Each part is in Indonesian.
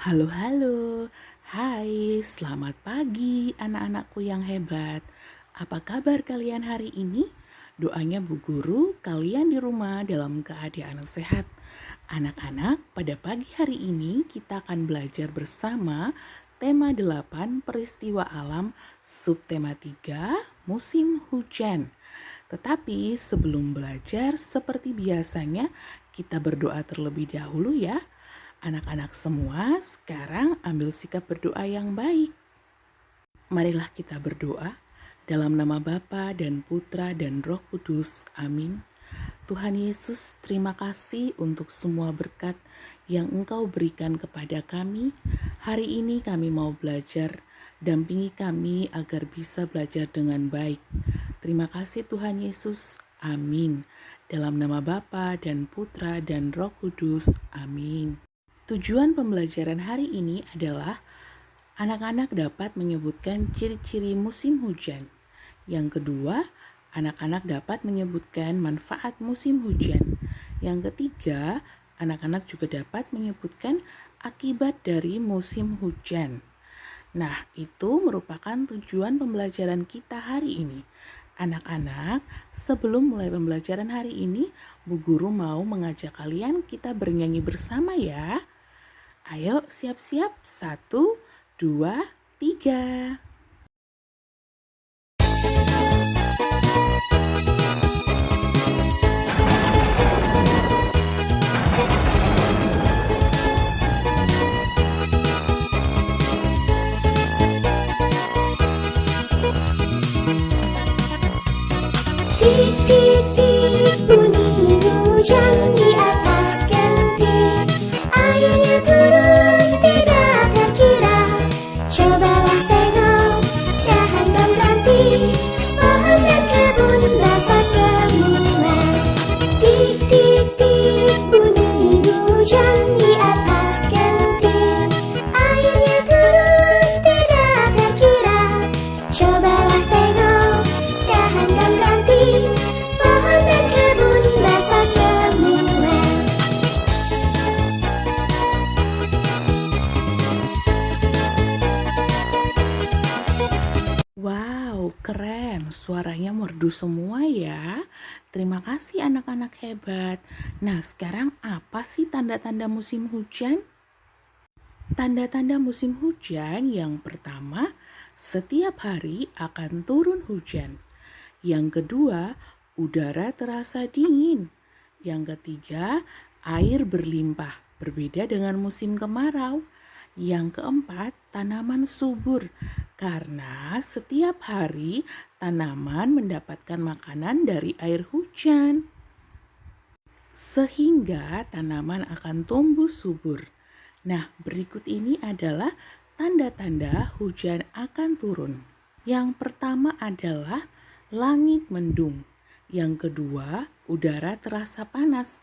Halo, halo. Hai, selamat pagi anak-anakku yang hebat. Apa kabar kalian hari ini? Doanya Bu Guru, kalian di rumah dalam keadaan sehat. Anak-anak, pada pagi hari ini kita akan belajar bersama tema 8 peristiwa alam, subtema 3 musim hujan. Tetapi sebelum belajar seperti biasanya, kita berdoa terlebih dahulu ya. Anak-anak semua, sekarang ambil sikap berdoa yang baik. Marilah kita berdoa dalam nama Bapa dan Putra dan Roh Kudus. Amin. Tuhan Yesus, terima kasih untuk semua berkat yang Engkau berikan kepada kami. Hari ini kami mau belajar, dampingi kami agar bisa belajar dengan baik. Terima kasih Tuhan Yesus. Amin. Dalam nama Bapa dan Putra dan Roh Kudus. Amin. Tujuan pembelajaran hari ini adalah anak-anak dapat menyebutkan ciri-ciri musim hujan. Yang kedua, anak-anak dapat menyebutkan manfaat musim hujan. Yang ketiga, anak-anak juga dapat menyebutkan akibat dari musim hujan. Nah, itu merupakan tujuan pembelajaran kita hari ini. Anak-anak, sebelum mulai pembelajaran hari ini, Bu Guru mau mengajak kalian kita bernyanyi bersama ya. Ayo siap-siap, 1, 2, 3. Titik-titik bunyi hujan di atas genting. Airnya turun tidak terkira. Cobalah tengok dahan dan ranting, pohon dan kebun basah semua. Titik-titik bunyi hujan di atas genting. Airnya turun tidak terkira. Cobalah tengok dahan dan ranting, pohon dan kebun basah semua. Wow, keren. Suaranya merdu semua ya. Terima kasih anak-anak hebat. Nah, sekarang apa sih tanda-tanda musim hujan? Tanda-tanda musim hujan yang pertama, setiap hari akan turun hujan. Yang kedua, udara terasa dingin. Yang ketiga, air berlimpah, berbeda dengan musim kemarau. Yang keempat, tanaman subur, karena setiap hari tanaman mendapatkan makanan dari air hujan, sehingga tanaman akan tumbuh subur. Nah, berikut ini adalah tanda-tanda hujan akan turun. Yang pertama adalah langit mendung. Yang kedua, udara terasa panas.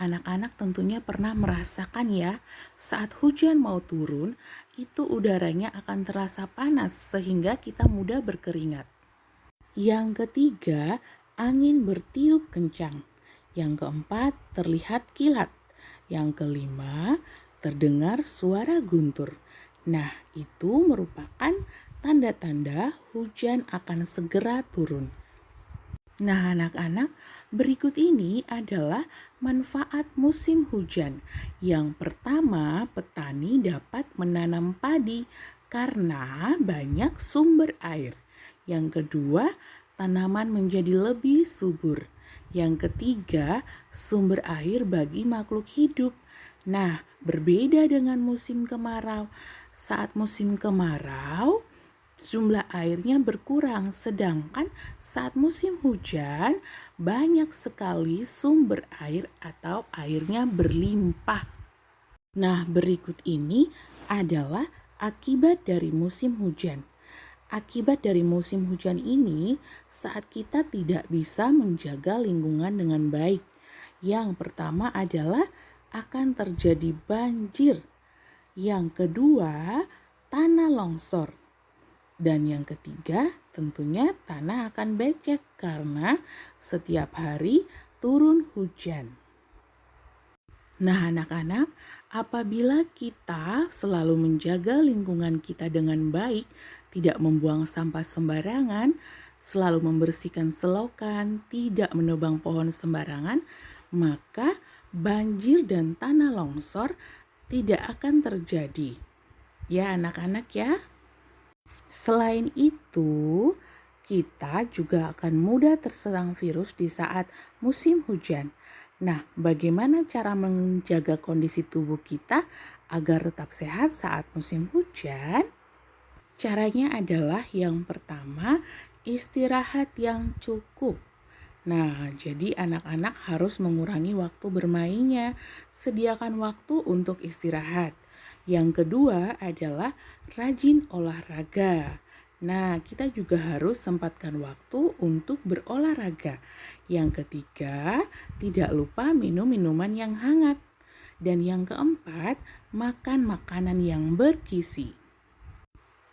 Anak-anak tentunya pernah merasakan ya, saat hujan mau turun, itu udaranya akan terasa panas sehingga kita mudah berkeringat. Yang ketiga, angin bertiup kencang. Yang keempat, terlihat kilat. Yang kelima, terdengar suara guntur. Nah, itu merupakan tanda-tanda hujan akan segera turun. Nah, anak-anak, berikut ini adalah manfaat musim hujan. Yang pertama, petani dapat menanam padi karena banyak sumber air. Yang kedua, tanaman menjadi lebih subur. Yang ketiga, sumber air bagi makhluk hidup. Nah, berbeda dengan musim kemarau. Saat musim kemarau, jumlah airnya berkurang, sedangkan saat musim hujan banyak sekali sumber air atau airnya berlimpah. Nah, berikut ini adalah akibat dari musim hujan. Akibat dari musim hujan ini saat kita tidak bisa menjaga lingkungan dengan baik. Yang pertama adalah akan terjadi banjir. Yang kedua, tanah longsor. Dan yang ketiga, tentunya tanah akan becek karena setiap hari turun hujan. Nah, anak-anak, Apabila kita selalu menjaga lingkungan kita dengan baik, tidak membuang sampah sembarangan, selalu membersihkan selokan, tidak menebang pohon sembarangan, maka banjir dan tanah longsor tidak akan terjadi. Ya anak-anak ya. Selain itu, kita juga akan mudah terserang virus di saat musim hujan. Nah, bagaimana cara menjaga kondisi tubuh kita agar tetap sehat saat musim hujan? Caranya adalah yang pertama, istirahat yang cukup. Nah, jadi anak-anak harus mengurangi waktu bermainnya, sediakan waktu untuk istirahat. Yang kedua adalah rajin olahraga. Nah, kita juga harus sempatkan waktu untuk berolahraga. Yang ketiga, tidak lupa minum minuman yang hangat. Dan yang keempat, makan makanan yang bergizi.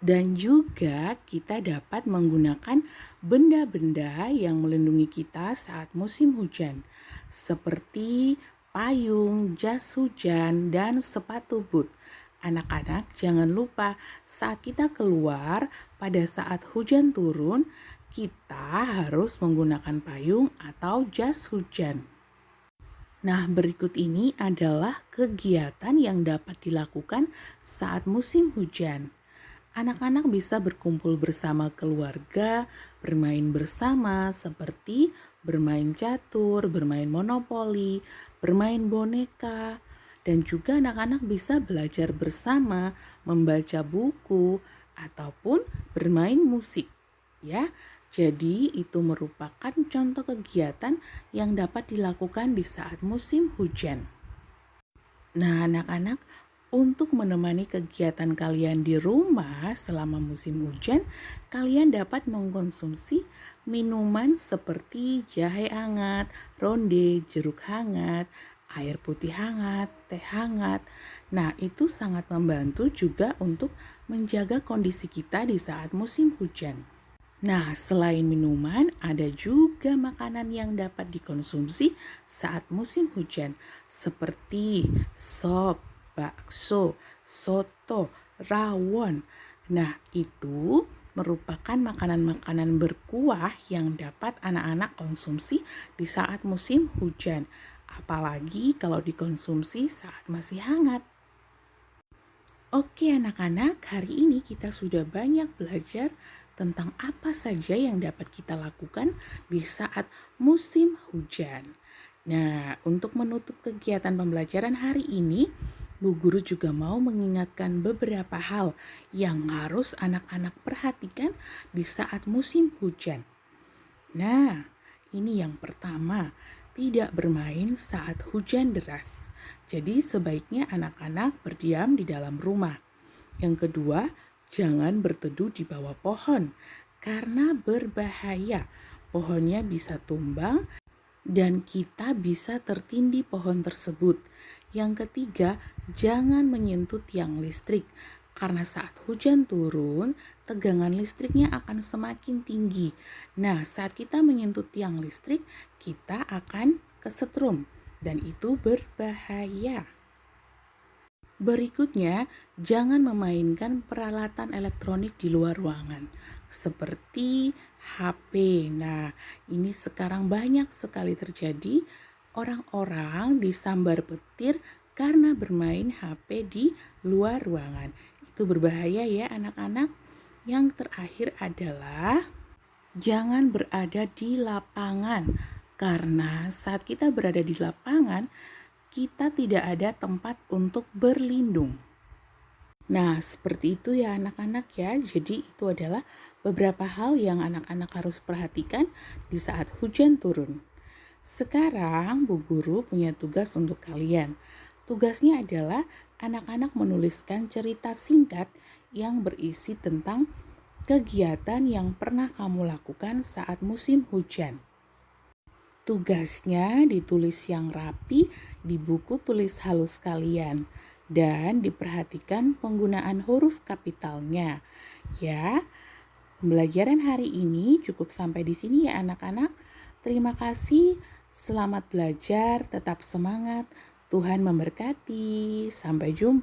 Dan juga kita dapat menggunakan benda-benda yang melindungi kita saat musim hujan. Seperti payung, jas hujan, dan sepatu boot. Anak-anak jangan lupa saat kita keluar pada saat hujan turun, kita harus menggunakan payung atau jas hujan. Nah, berikut ini adalah kegiatan yang dapat dilakukan saat musim hujan. Anak-anak bisa berkumpul bersama keluarga, bermain bersama seperti bermain catur, bermain monopoli, bermain boneka, dan juga anak-anak bisa belajar bersama, membaca buku, ataupun bermain musik. Ya, jadi itu merupakan contoh kegiatan yang dapat dilakukan di saat musim hujan. Nah, anak-anak, untuk menemani kegiatan kalian di rumah selama musim hujan, kalian dapat mengkonsumsi minuman seperti jahe hangat, ronde, jeruk hangat, air putih hangat, teh hangat. Nah, itu sangat membantu juga untuk menjaga kondisi kita di saat musim hujan. Nah, selain minuman, ada juga makanan yang dapat dikonsumsi saat musim hujan, seperti sop, bakso, soto, rawon. Nah, itu merupakan makanan-makanan berkuah yang dapat anak-anak konsumsi di saat musim hujan. Apalagi kalau dikonsumsi saat masih hangat. Oke anak-anak, hari ini kita sudah banyak belajar tentang apa saja yang dapat kita lakukan di saat musim hujan. Nah, untuk menutup kegiatan pembelajaran hari ini, Bu Guru juga mau mengingatkan beberapa hal yang harus anak-anak perhatikan di saat musim hujan. Nah, ini yang pertama, tidak bermain saat hujan deras. Jadi sebaiknya anak-anak berdiam di dalam rumah. Yang kedua, jangan berteduh di bawah pohon karena berbahaya. Pohonnya bisa tumbang dan kita bisa tertindih pohon tersebut. Yang ketiga, jangan menyentuh tiang listrik karena saat hujan turun, tegangan listriknya akan semakin tinggi. Nah, saat kita menyentuh tiang listrik, kita akan kesetrum dan itu berbahaya. Berikutnya, jangan memainkan peralatan elektronik di luar ruangan seperti HP. Nah, ini sekarang banyak sekali terjadi orang-orang disambar petir karena bermain HP di luar ruangan. Itu berbahaya ya anak-anak. Yang terakhir adalah jangan berada di lapangan. Karena saat kita berada di lapangan, kita tidak ada tempat untuk berlindung. Nah, seperti itu ya anak-anak ya. Jadi itu adalah beberapa hal yang anak-anak harus perhatikan di saat hujan turun. Sekarang Bu Guru punya tugas untuk kalian. Tugasnya adalah anak-anak menuliskan cerita singkat yang berisi tentang kegiatan yang pernah kamu lakukan saat musim hujan. Tugasnya ditulis yang rapi di buku tulis halus kalian dan diperhatikan penggunaan huruf kapitalnya. Ya, pembelajaran hari ini cukup sampai di sini ya anak-anak. Terima kasih, selamat belajar, tetap semangat. Tuhan memberkati. Sampai jumpa.